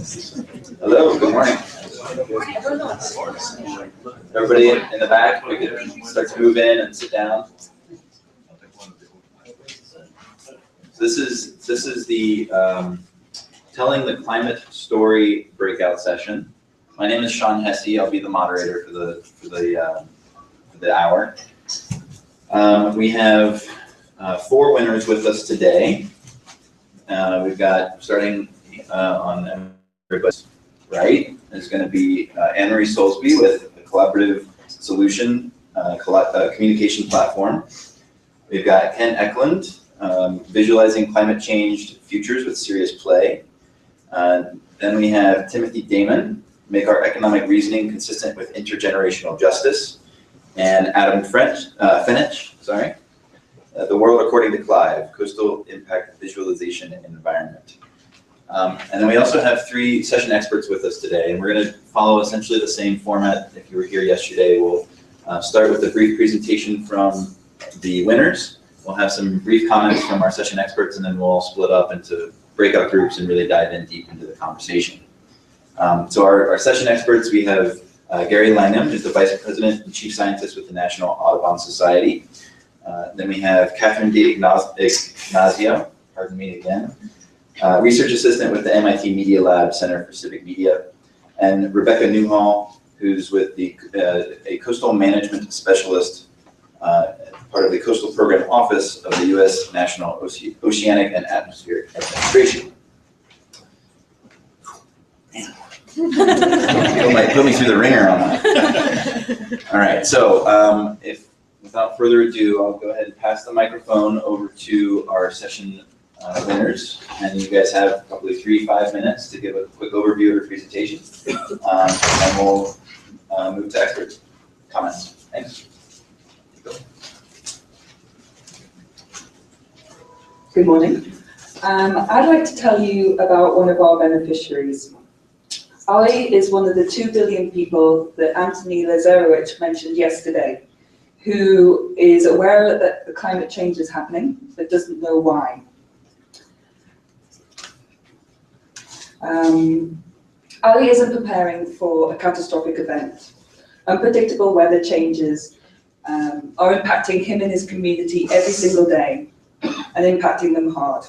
Hello, good morning. Everybody in the back, we can start to move in and sit down. So this is the Telling the Climate Story breakout session. My name is Sean Hesse. I'll be the moderator for the hour. We have 4 winners with us today. We've got, starting on everybody's right, is going to be Anne-Marie Soulsby with a collaborative solution communication platform. We've got Ken Eklund, visualizing climate change futures with serious play. Then we have Timothy Damon, make our economic reasoning consistent with intergenerational justice. And Adam Fenich, the world according to Clive, coastal impact visualization and environment. And then we also have 3 session experts with us today, and we're going to follow essentially the same format. If you were here yesterday, we'll start with a brief presentation from the winners. We'll have some brief comments from our session experts, and then we'll all split up into breakout groups and really dive in deep into the conversation. So our session experts, we have Gary Langham, who's the Vice President and Chief Scientist with the National Audubon Society. Then we have Catherine D'Ignazio, pardon me again, Research Assistant with the MIT Media Lab Center for Civic Media, and Rebecca Newhall, who's with a Coastal Management Specialist, part of the Coastal Program Office of the U.S. National Oceanic and Atmospheric Administration. Put me through the ringer on that. All right, so without further ado, I'll go ahead and pass the microphone over to our session winners, and you guys have probably 3-5 minutes to give a quick overview of your presentation, and we'll move to expert comments. Thanks. Good morning. I'd like to tell you about one of our beneficiaries. Ali is one of the 2 billion people that Anthony Lazarowicz mentioned yesterday, who is aware that the climate change is happening, but doesn't know why. Ali isn't preparing for a catastrophic event. Unpredictable weather changes are impacting him and his community every single day, and impacting them hard.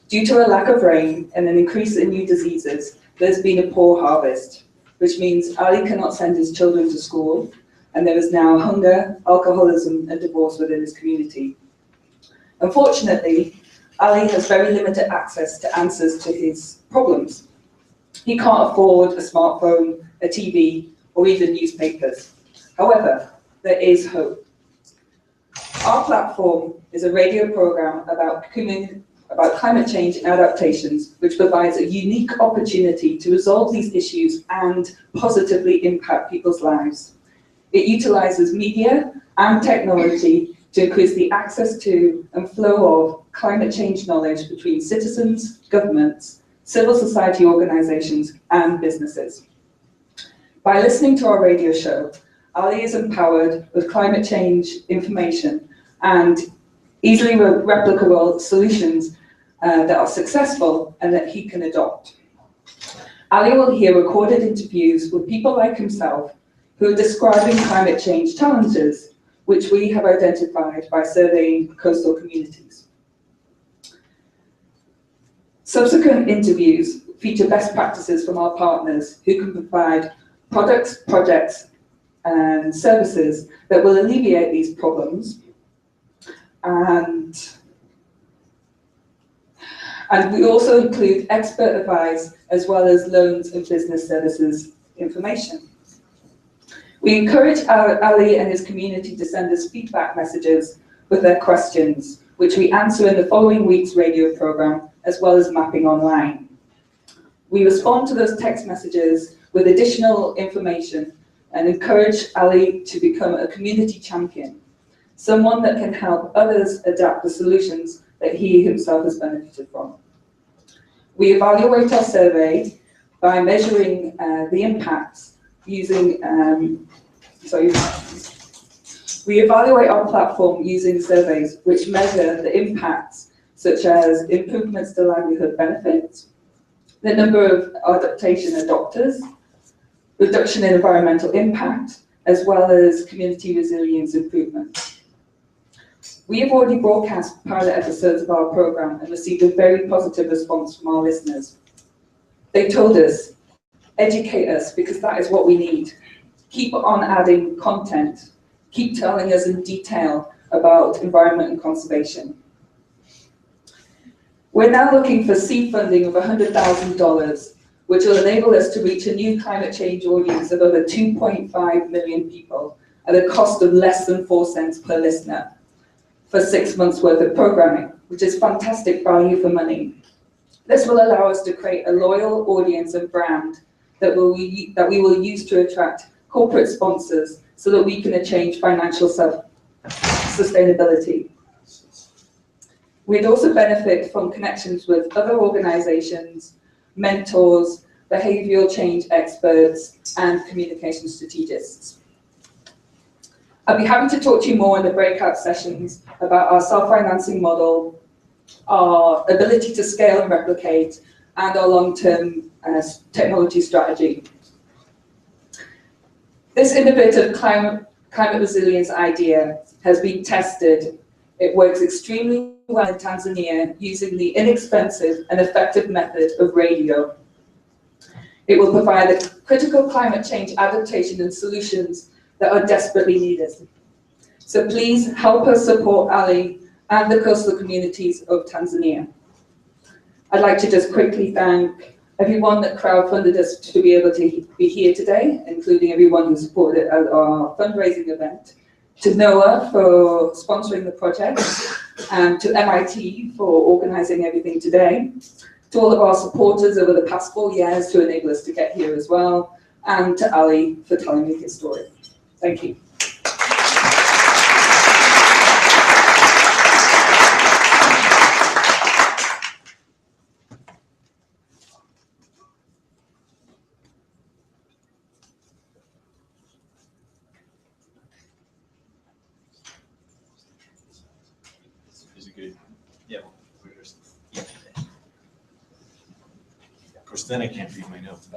Due to a lack of rain and an increase in new diseases, there's been a poor harvest, which means Ali cannot send his children to school, and there is now hunger, alcoholism, and divorce within his community. Unfortunately, Ali has very limited access to answers to his problems. He can't afford a smartphone, a TV, or even newspapers. However, there is hope. Our platform is a radio program about climate change and adaptations, which provides a unique opportunity to resolve these issues and positively impact people's lives. It utilizes media and technology to increase the access to and flow of climate change knowledge between citizens, governments, civil society organizations, and businesses. By listening to our radio show, Ali is empowered with climate change information and easily replicable solutions that are successful and that he can adopt. Ali will hear recorded interviews with people like himself who are describing climate change challenges, which we have identified by surveying coastal communities. Subsequent interviews feature best practices from our partners who can provide products, projects, and services that will alleviate these problems. And we also include expert advice as well as loans and business services information. We encourage Ali and his community to send us feedback messages with their questions, which we answer in the following week's radio program, as well as mapping online. We respond to those text messages with additional information and encourage Ali to become a community champion, someone that can help others adapt the solutions that he himself has benefited from. We evaluate our survey by measuring the impacts using, we evaluate our platform using surveys which measure the impacts such as improvements to livelihood benefits, the number of adaptation adopters, reduction in environmental impact, as well as community resilience improvement. We have already broadcast pilot episodes of our program and received a very positive response from our listeners. They told us, educate us because that is what we need. Keep on adding content. Keep telling us in detail about environment and conservation. We're now looking for seed funding of $100,000, which will enable us to reach a new climate change audience of over 2.5 million people at a cost of less than 4 cents per listener for 6 months worth of programming, which is fantastic value for money. This will allow us to create a loyal audience and brand that we will use to attract corporate sponsors so that we can achieve financial sustainability. We'd also benefit from connections with other organizations, mentors, behavioral change experts, and communication strategists. I'd be happy to talk to you more in the breakout sessions about our self-financing model, our ability to scale and replicate, and our long-term technology strategy. This innovative climate resilience idea has been tested. It works extremely well in Tanzania using the inexpensive and effective method of radio. It will provide the critical climate change adaptation and solutions that are desperately needed. So please help us support Ali and the coastal communities of Tanzania. I'd like to just quickly thank everyone that crowdfunded us to be able to be here today, including everyone who supported at our fundraising event, to NOAA for sponsoring the project, and to MIT for organizing everything today, to all of our supporters over the past 4 years to enable us to get here as well, and to Ali for telling me his story. Thank you. Of course, then I can't read my notes.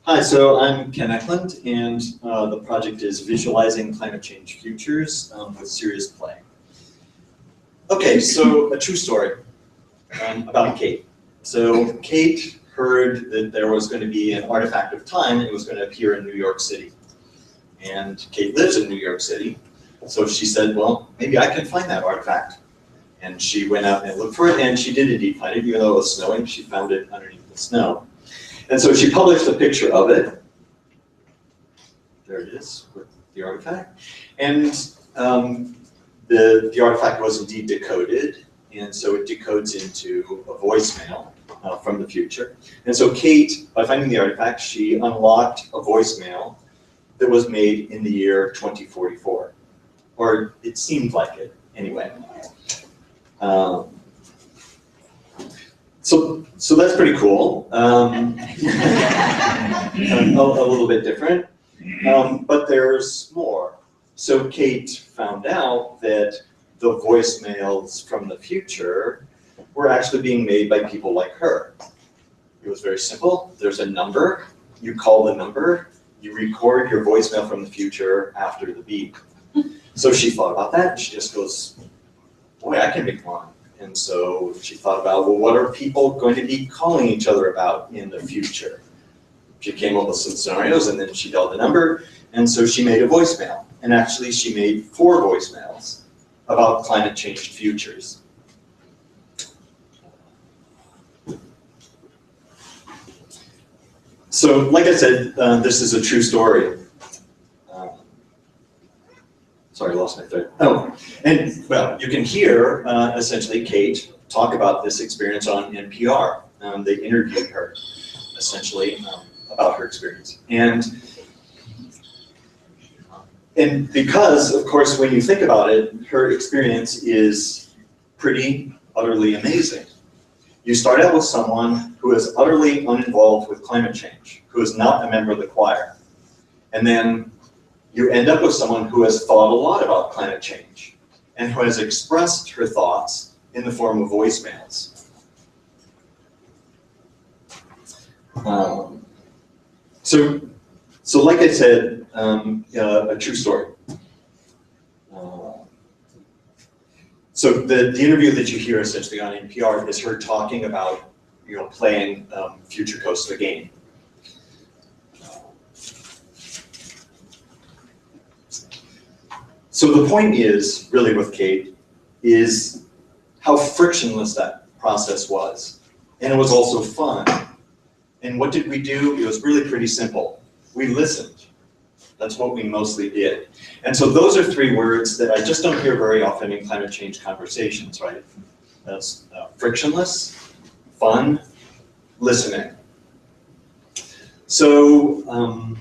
Hi, so I'm Ken Eklund, and the project is Visualizing Climate Change Futures with Serious Play. Okay, so a true story about Kate. So Kate heard that there was going to be an artifact of time and it was going to appear in New York City. And Kate lives in New York City, so she said, well, maybe I can find that artifact. And she went out and looked for it, and she did indeed find it. Even though it was snowing, she found it underneath the snow. And so she published a picture of it. There it is, with the artifact. And the artifact was indeed decoded, and so it decodes into a voicemail from the future. And so Kate, by finding the artifact, she unlocked a voicemail that was made in the year 2044. Or it seemed like it, anyway. So that's pretty cool. A little bit different, but there's more. So Kate found out that the voicemails from the future were actually being made by people like her. It was very simple. There's a number. You call the number. You record your voicemail from the future after the beep. So she thought about that, and she just goes, boy, I can make one. And so she thought about, well, what are people going to be calling each other about in the future? She came up with some scenarios, and then she dialed the number, and so she made a voicemail. And actually, she made 4 voicemails about climate change futures. So, like I said, this is a true story. Sorry, I lost my thread. Oh, and well, you can hear essentially Kate talk about this experience on NPR. They interviewed her essentially about her experience. And because, of course, when you think about it, her experience is pretty utterly amazing. You start out with someone who is utterly uninvolved with climate change, who is not a member of the choir. And then you end up with someone who has thought a lot about climate change and who has expressed her thoughts in the form of voicemails. So like I said, a true story. So the interview that you hear essentially on NPR is her talking about, playing Future Coast, the game. So the point is, really with Kate, is how frictionless that process was. And it was also fun. And what did we do? It was really pretty simple. We listened. That's what we mostly did. And so those are three words that I just don't hear very often in climate change conversations, right? That's frictionless, fun, listening. So,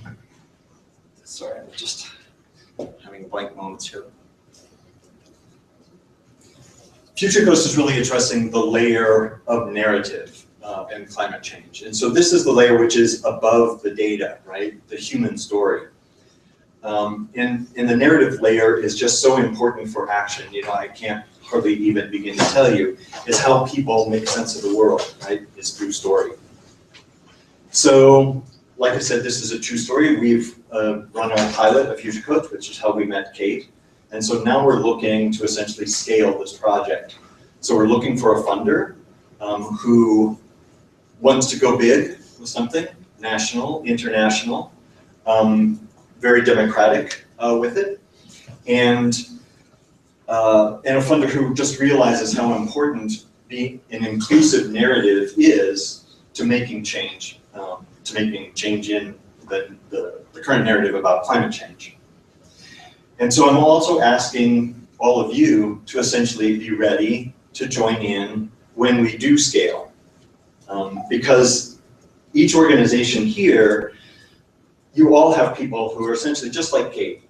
sorry, I'm just having blank moments here. Future Coast is really addressing the layer of narrative in climate change. And so this is the layer which is above the data, right? The human story. And the narrative layer is just so important for action. I can't hardly even begin to tell you, is how people make sense of the world, right? Is through story. So, like I said, this is a true story. We've run our pilot of Future Coast, which is how we met Kate. And so now we're looking to essentially scale this project. So we're looking for a funder who wants to go big with something, national, international, very democratic with it, and a funder who just realizes how important being an inclusive narrative is to making change in the current narrative about climate change. And so I'm also asking all of you to essentially be ready to join in when we do scale. Because each organization here, you all have people who are essentially just like Kate.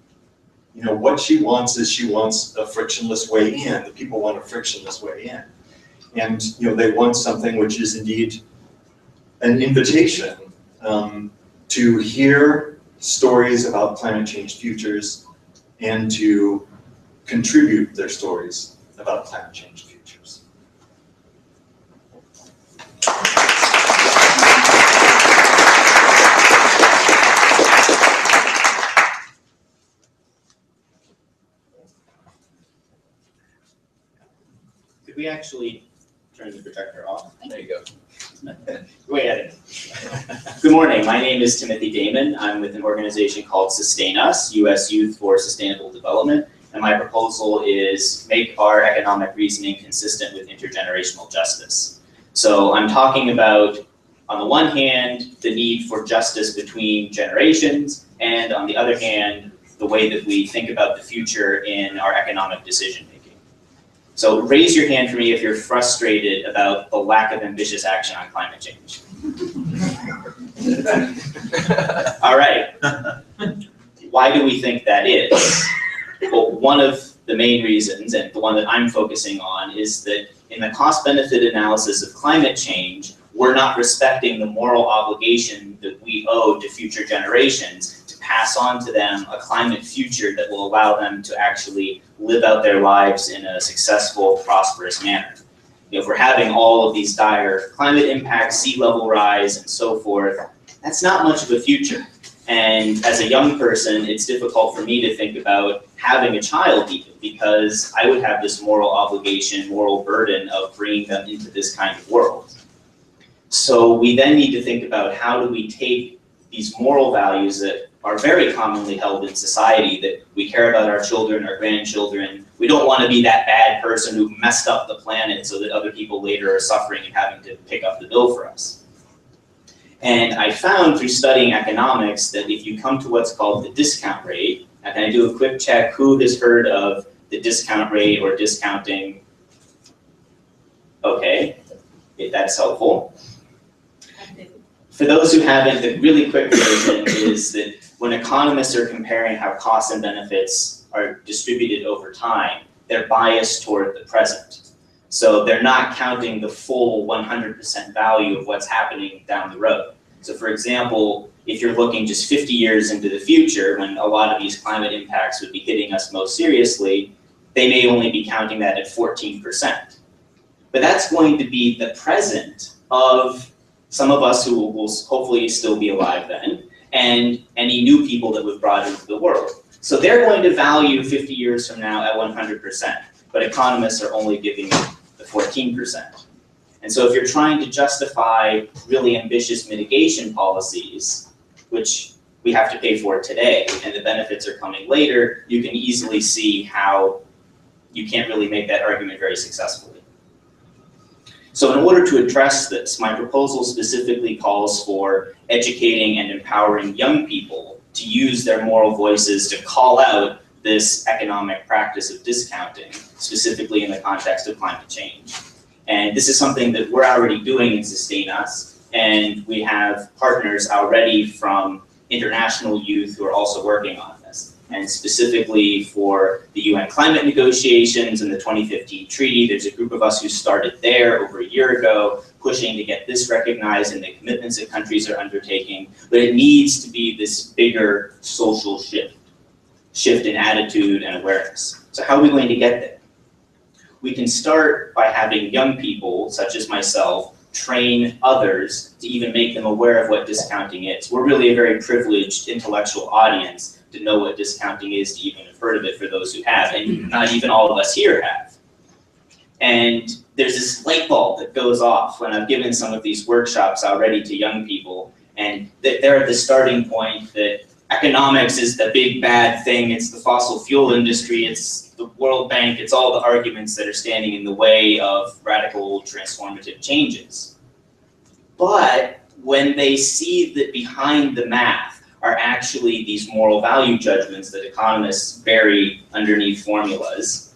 What she wants is she wants a frictionless way in. The people want a frictionless way in. And they want something which is indeed an invitation to hear stories about climate change futures and to contribute their stories about climate change futures. Could we actually turn the projector off? There you go. Wait at it. Good morning, my name is Timothy Damon. I'm with an organization called Sustain Us, U.S. Youth for Sustainable Development, and my proposal is make our economic reasoning consistent with intergenerational justice. So I'm talking about, on the one hand, the need for justice between generations, and on the other hand, the way that we think about the future in our economic decision making. So raise your hand for me if you're frustrated about the lack of ambitious action on climate change. All right. Why do we think that is? Well, one of the main reasons, and the one that I'm focusing on, is that in the cost-benefit analysis of climate change, we're not respecting the moral obligation that we owe to future generations to pass on to them a climate future that will allow them to actually live out their lives in a successful, prosperous manner. If we're having all of these dire climate impacts, sea level rise, and so forth, that's not much of a future. And as a young person, it's difficult for me to think about having a child even, because I would have this moral obligation, moral burden of bringing them into this kind of world. So we then need to think about how do we take these moral values that are very commonly held in society, that we care about our children, our grandchildren. We don't want to be that bad person who messed up the planet so that other people later are suffering and having to pick up the bill for us. And I found through studying economics that if you come to what's called the discount rate, and can I do a quick check, who has heard of the discount rate or discounting? Okay, if that's helpful. For those who haven't, the really quick version is that when economists are comparing how costs and benefits are distributed over time, they're biased toward the present. So they're not counting the full 100% value of what's happening down the road. So for example, if you're looking just 50 years into the future, when a lot of these climate impacts would be hitting us most seriously, they may only be counting that at 14%. But that's going to be the present of some of us who will hopefully still be alive then, and any new people that we've brought into the world. So they're going to value 50 years from now at 100%, but economists are only giving the 14%. And so if you're trying to justify really ambitious mitigation policies, which we have to pay for today, and the benefits are coming later, you can easily see how you can't really make that argument very successfully. So in order to address this, my proposal specifically calls for educating and empowering young people to use their moral voices to call out this economic practice of discounting, specifically in the context of climate change. And this is something that we're already doing in Sustain Us, and we have partners already from international youth who are also working on this. And specifically for the UN climate negotiations and the 2015 treaty, there's a group of us who started there over a year ago, pushing to get this recognized in the commitments that countries are undertaking. But it needs to be this bigger social shift in attitude and awareness. So how are we going to get there? We can start by having young people, such as myself, train others to even make them aware of what discounting is. We're really a very privileged intellectual audience to know what discounting is, to even have heard of it for those who have, and not even all of us here have. And there's this light bulb that goes off when I've given some of these workshops already to young people, and they're at the starting point that economics is the big bad thing, it's the fossil fuel industry, it's the World Bank, it's all the arguments that are standing in the way of radical transformative changes. But when they see that behind the math are actually these moral value judgments that economists bury underneath formulas,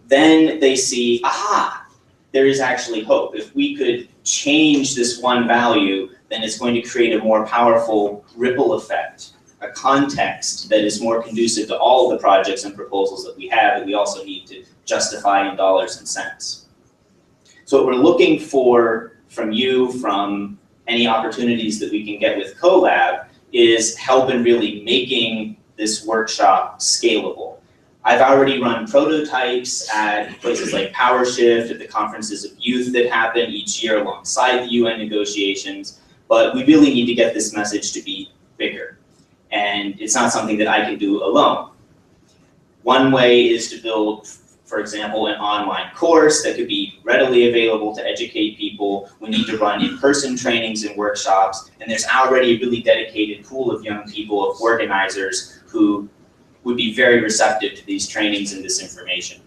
then they see, aha, there is actually hope. If we could change this one value, then it's going to create a more powerful ripple effect, a context that is more conducive to all of the projects and proposals that we have that we also need to justify in dollars and cents. So what we're looking for from you, from any opportunities that we can get with CoLab, is help in really making this workshop scalable. I've already run prototypes at places like PowerShift, at the conferences of youth that happen each year alongside the UN negotiations, but we really need to get this message to be bigger. And it's not something that I can do alone. One way is to build, for example, an online course that could be readily available to educate people. We need to run in-person trainings and workshops, and there's already a really dedicated pool of young people, of organizers, who would be very receptive to these trainings and this information.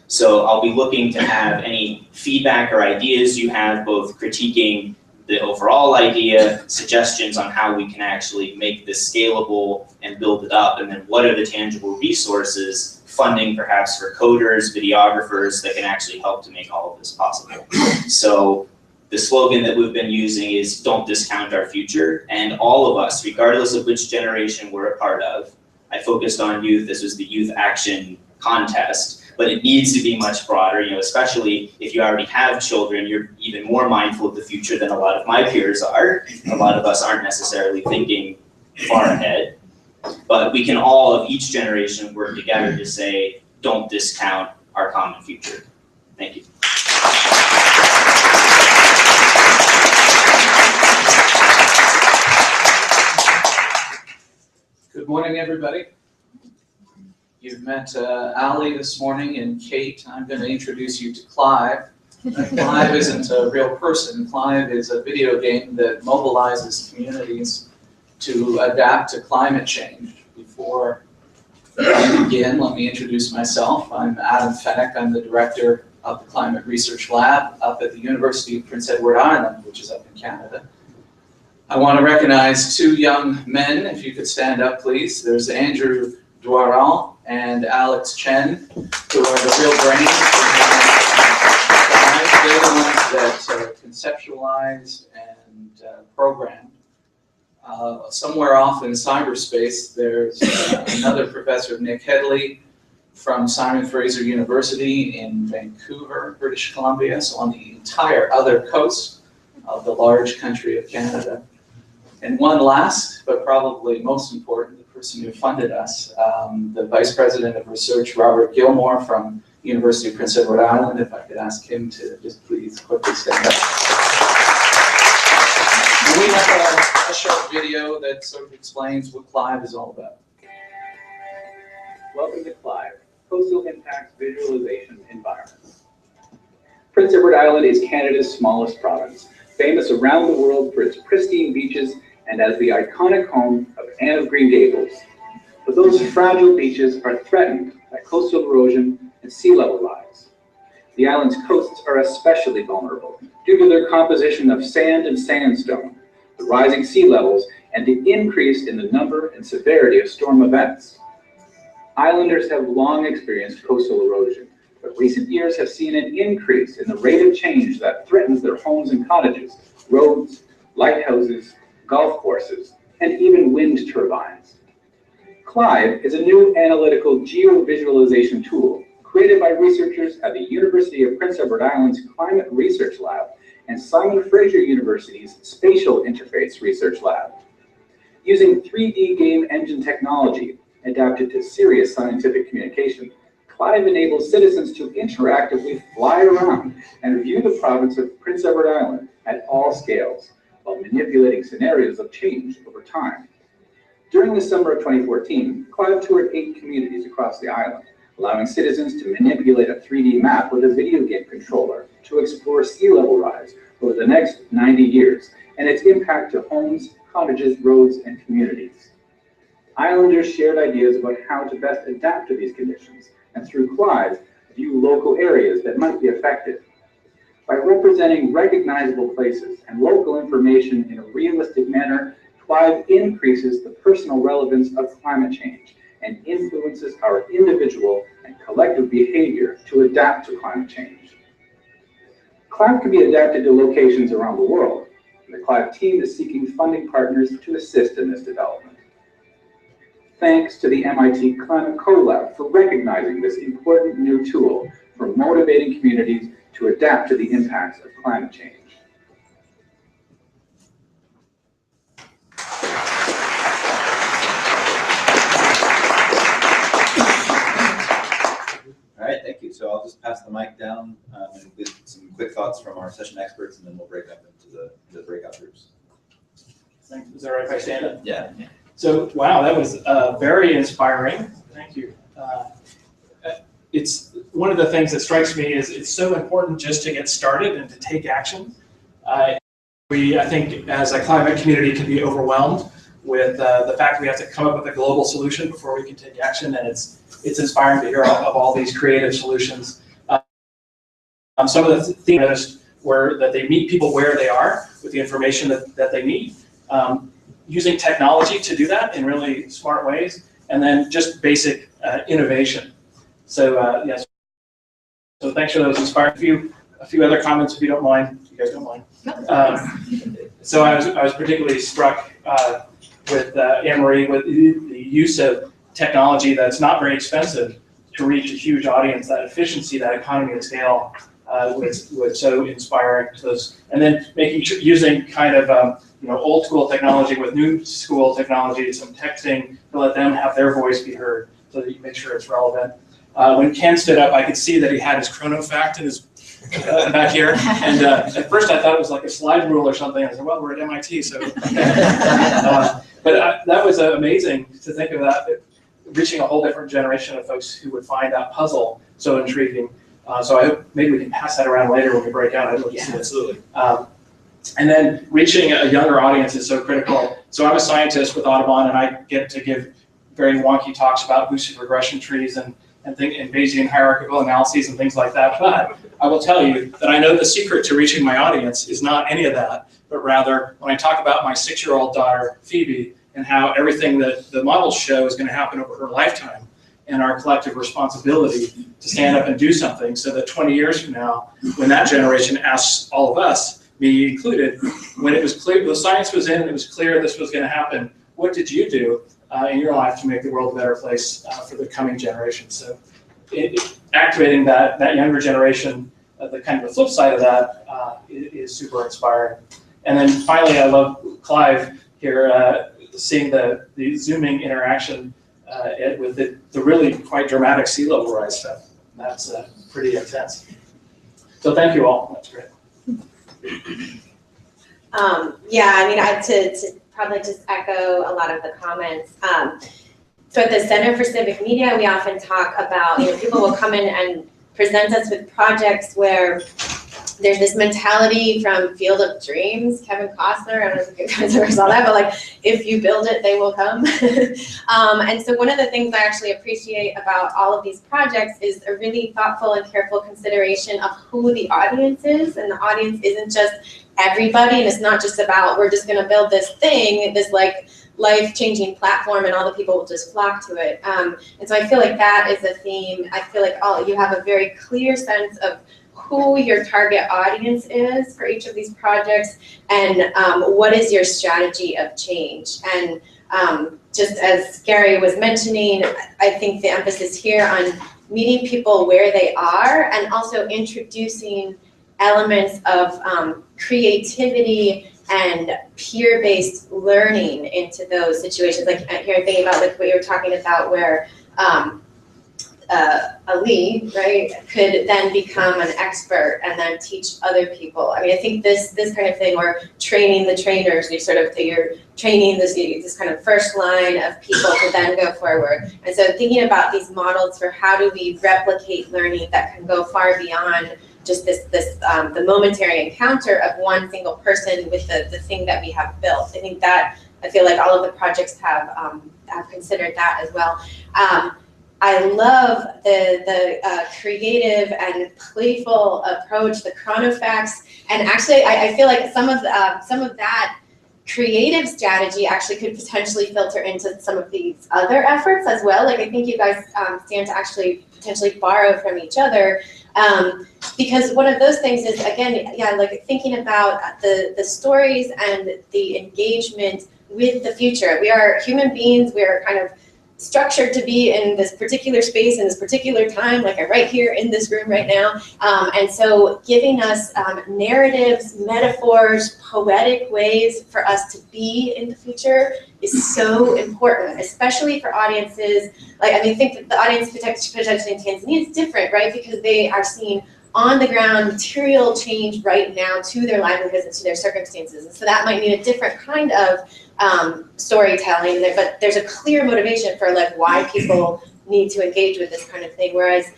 So I'll be looking to have any feedback or ideas you have, both critiquing the overall idea, suggestions on how we can actually make this scalable and build it up, and then what are the tangible resources, funding perhaps for coders, videographers that can actually help to make all of this possible. So the slogan that we've been using is "Don't discount our future," and all of us, regardless of which generation we're a part of. I focused on youth. This was the Youth Action Contest. But it needs to be much broader, especially if you already have children, you're even more mindful of the future than a lot of my peers are. A lot of us aren't necessarily thinking far ahead. But we can all, of each generation, work together to say, don't discount our common future. Thank you. Good morning, everybody. You've met Ali this morning and Kate. I'm going to introduce you to Clive. Clive isn't a real person. Clive is a video game that mobilizes communities to adapt to climate change. Before I begin, let me introduce myself. I'm Adam Fennick. I'm the director of the Climate Research Lab up at the University of Prince Edward Island, which is up in Canada. I want to recognize two young men, if you could stand up, please. There's Andrew Dwaral and Alex Chen, who are the real brains. They're the ones that conceptualized and programmed. Somewhere off in cyberspace, there's another professor, Nick Headley, from Simon Fraser University in Vancouver, British Columbia, so on the entire other coast of the large country of Canada. And one last, but probably most important, the person who funded us, the Vice President of Research, Robert Gilmore from University of Prince Edward Island. If I could ask him to just please quickly stand up. video that sort of explains what Clive is all about. Welcome to Clive, Coastal Impacts Visualization Environments. Prince Edward Island is Canada's smallest province, famous around the world for its pristine beaches and as the iconic home of Anne of Green Gables. But those fragile beaches are threatened by coastal erosion and sea level rise. The island's coasts are especially vulnerable due to their composition of sand and sandstone, the rising sea levels, and the increase in the number and severity of storm events. Islanders have long experienced coastal erosion, but recent years have seen an increase in the rate of change that threatens their homes and cottages, roads, lighthouses, golf courses, and even wind turbines. Clive is a new analytical geovisualization tool created by researchers at the University of Prince Edward Island's Climate Research Lab and Simon Fraser University's Spatial Interface Research Lab. Using 3D game engine technology adapted to serious scientific communication, Clive enables citizens to interactively fly around and view the province of Prince Edward Island at all scales, while manipulating scenarios of change over time. During the summer of 2014, Clive toured 8 communities across the island, allowing citizens to manipulate a 3D map with a video game controller to explore sea level rise over the next 90 years and its impact to homes, cottages, roads, and communities. Islanders shared ideas about how to best adapt to these conditions, and through Clive, view local areas that might be affected. By representing recognizable places and local information in a realistic manner, Clive increases the personal relevance of climate change and influences our individual and collective behavior to adapt to climate change. Clive can be adapted to locations around the world, and the Clive team is seeking funding partners to assist in this development. Thanks to the MIT Climate CoLab for recognizing this important new tool for motivating communities to adapt to the impacts of climate change. All right, thank you. So I'll just pass the mic down and get some quick thoughts from our session experts, and then we'll break up into the breakout groups. Thanks. Is that right if I stand up? Yeah. So, wow, that was very inspiring. Thank you. It's one of the things that strikes me is it's so important just to get started and to take action. I think, as a climate community, can be overwhelmed with the fact that we have to come up with a global solution before we can take action, and it's inspiring to hear of all these creative solutions. Some of the themes were that they meet people where they are with the information that they need. Using technology to do that in really smart ways, and then just basic innovation. So yes, so thanks for those inspiring. A few other comments, if you don't mind. You guys don't mind. So I was particularly struck with Anne-Marie with the use of technology that's not very expensive to reach a huge audience. That efficiency, that economy of scale, was so inspiring to those. And then using kind of old school technology with new school technology, some texting to let them have their voice be heard, so that you make sure it's relevant. When Ken stood up, I could see that he had his chronofact in his back here, and at first I thought it was like a slide rule or something. I said, well, we're at MIT, so. But that was amazing to think of that, reaching a whole different generation of folks who would find that puzzle so intriguing. So I hope maybe we can pass that around later when we break out. I'd love to see it. Absolutely. And then reaching a younger audience is so critical. So I'm a scientist with Audubon, and I get to give very wonky talks about boosted regression trees and Bayesian hierarchical analyses and things like that. But I will tell you that I know the secret to reaching my audience is not any of that, but rather when I talk about my 6-year-old daughter, Phoebe, and how everything that the models show is going to happen over her lifetime, and our collective responsibility to stand up and do something, so that 20 years from now, when that generation asks all of us, me included, when it was clear, the science was in and it was clear this was going to happen, what did you do in your life to make the world a better place for the coming generation? So activating that younger generation, the kind of the flip side of that is super inspiring. And then finally, I love Clive here, seeing the Zooming interaction with the really quite dramatic sea level rise stuff. That's pretty intense. So thank you all. That's great. Yeah, I mean, probably just echo a lot of the comments. So at the Center for Civic Media, we often talk about, people will come in and present us with projects where there's this mentality from Field of Dreams, Kevin Costner, I don't know if you guys ever saw that, but like, if you build it, they will come. And so one of the things I actually appreciate about all of these projects is a really thoughtful and careful consideration of who the audience is, and the audience isn't just everybody, and it's not just about, we're just gonna build this thing, this like life-changing platform, and all the people will just flock to it. And so I feel like that is a theme. I feel like you have a very clear sense of who your target audience is for each of these projects, and what is your strategy of change. And just as Gary was mentioning, I think the emphasis here on meeting people where they are, and also introducing elements of creativity and peer-based learning into those situations. Like here I'm thinking about like what you were talking about, where Ali, right, could then become an expert and then teach other people. I mean, I think this kind of thing, or training the trainers, you're training this kind of first line of people to then go forward. And so thinking about these models for how do we replicate learning that can go far beyond just the momentary encounter of one single person with the thing that we have built. I feel like all of the projects have considered that as well. I love the creative and playful approach, the chronofacts, and actually I feel like some of that creative strategy actually could potentially filter into some of these other efforts as well. Like I think you guys stand to actually potentially borrow from each other, because one of those things is, again, like thinking about the stories and the engagement with the future. We are human beings. We are kind of structured to be in this particular space in this particular time, like I'm right here in this room right now. And so giving us narratives, metaphors, poetic ways for us to be in the future is so important, especially for audiences. Like, I mean, I think that the audience potentially in Tanzania is different, right? Because they are seeing on the ground material change right now to their livelihoods and to their circumstances. And so that might mean a different kind of storytelling, but there's a clear motivation for like why people need to engage with this kind of thing. Whereas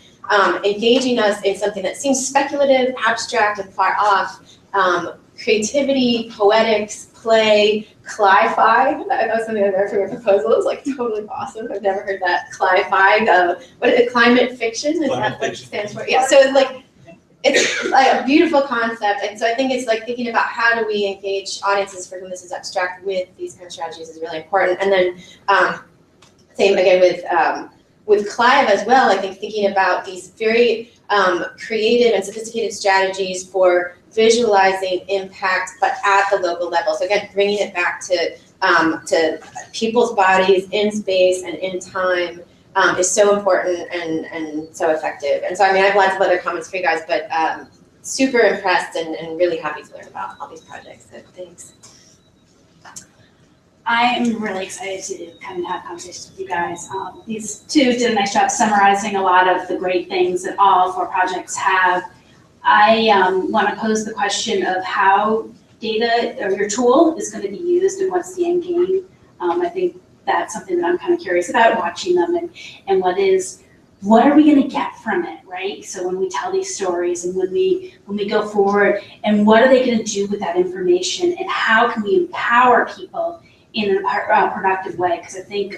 engaging us in something that seems speculative, abstract, and far off, creativity, poetics, play, cli-fi, that was something I've never heard of proposal. It was like totally awesome. I've never heard that. Cli-fi, what is it, climate fiction? Is that what it stands for? Yeah, so it's like a beautiful concept, and so I think it's like thinking about how do we engage audiences for whom this is abstract with these kind of strategies is really important. And then same again with Clive as well. I think thinking about these very creative and sophisticated strategies for visualizing impact, but at the local level. So again, bringing it back to people's bodies in space and in time. Is so important and so effective. And so, I mean, I have lots of other comments for you guys, but super impressed and really happy to learn about all these projects. So thanks. I am really excited to come and have conversations with you guys. These two did a nice job summarizing a lot of the great things that all 4 projects have. I want to pose the question of how data or your tool is going to be used and what's the end game. I think that's something that I'm kind of curious about, watching them, and what are we going to get from it, right? So when we tell these stories and when we go forward, and what are they going to do with that information, and how can we empower people in a productive way? Because I think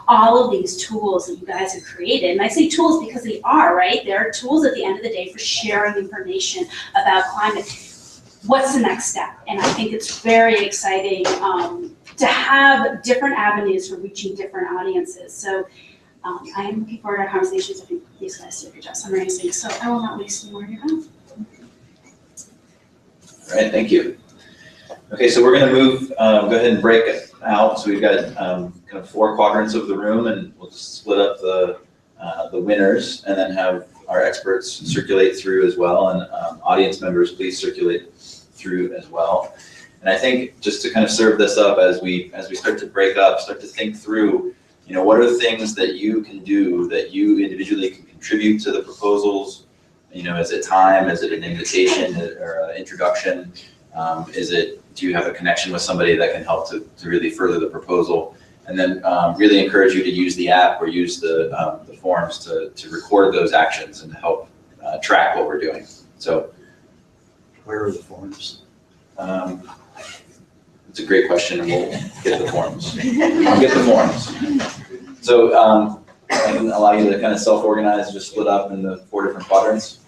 all of these tools that you guys have created, and I say tools because they are, right? They're tools at the end of the day for sharing information about climate. What's the next step? And I think it's very exciting to have different avenues for reaching different audiences. So I am looking forward to our conversations. I think these guys did a good job summarizing, so I will not waste any more of your time. All right, thank you. Okay, so we're going to move, go ahead and break it out. So we've got kind of 4 quadrants of the room, and we'll just split up the winners and then have our experts circulate through as well, and audience members, please circulate through as well. And I think just to kind of serve this up as we start to break up, start to think through, what are the things that you can do that you individually can contribute to the proposals? Is it time? Is it an invitation or an introduction? Do you have a connection with somebody that can help to really further the proposal? And then really encourage you to use the app or use the forms to record those actions and to help track what we're doing. So Where are the forms? it's a great question, and we'll get the forms. I'll get the forms. So I can allow you to kind of self-organize, just split up in the 4 different quadrants.